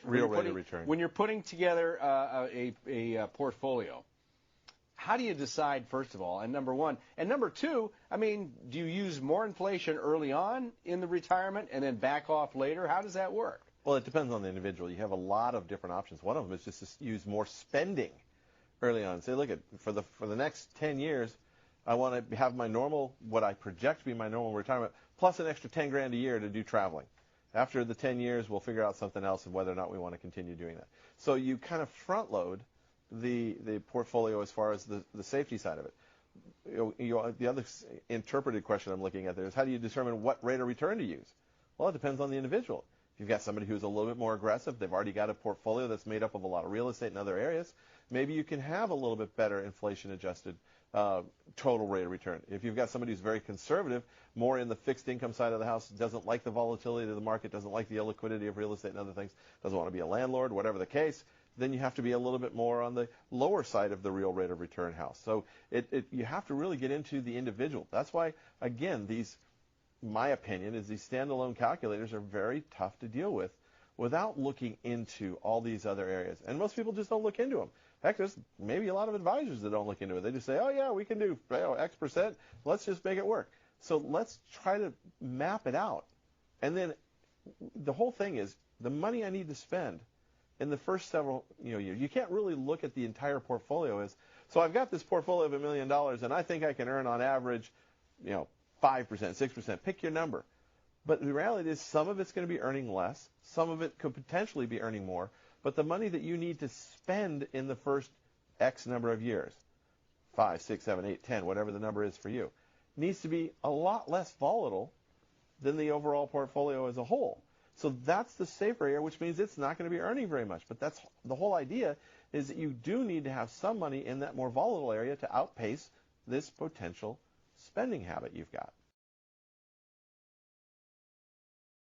Real rate of return. When you're putting together a portfolio, how do you decide, first of all, and number one? And number two, I mean, do you use more inflation early on in the retirement and then back off later? How does that work? Well, it depends on the individual. You have a lot of different options. One of them is just to use more spending early on. Say, look, for the next 10 years, I want to have my normal, what I project to be my normal retirement, plus an extra 10 grand a year to do traveling. After the 10 years, we'll figure out something else of whether or not we want to continue doing that. So you kind of front load the portfolio as far as the safety side of it. The other interpreted question I'm looking at there is, how do you determine what rate of return to use? Well, it depends on the individual. If you've got somebody who's a little bit more aggressive, they've already got a portfolio that's made up of a lot of real estate in other areas, maybe you can have a little bit better inflation-adjusted total rate of return. If you've got somebody who's very conservative, more in the fixed income side of the house, doesn't like the volatility of the market, doesn't like the illiquidity of real estate and other things, doesn't want to be a landlord, whatever the case, then you have to be a little bit more on the lower side of the real rate of return house. So you have to really get into the individual. That's why, again, my opinion is these standalone calculators are very tough to deal with without looking into all these other areas. And most people just don't look into them. Heck, there's maybe a lot of advisors that don't look into it. They just say, oh, yeah, we can do X percent. Let's just make it work. So let's try to map it out. And then the whole thing is the money I need to spend in the first several years. You can't really look at the entire portfolio as, so I've got this portfolio of $1 million, and I think I can earn on average 5%, 6%. Pick your number. But the reality is some of it's going to be earning less. Some of it could potentially be earning more. But the money that you need to spend in the first X number of years, 5, 6, 7, 8, 10, whatever the number is for you, needs to be a lot less volatile than the overall portfolio as a whole. So that's the safer area, which means it's not going to be earning very much. But that's the whole idea, is that you do need to have some money in that more volatile area to outpace this potential spending habit you've got.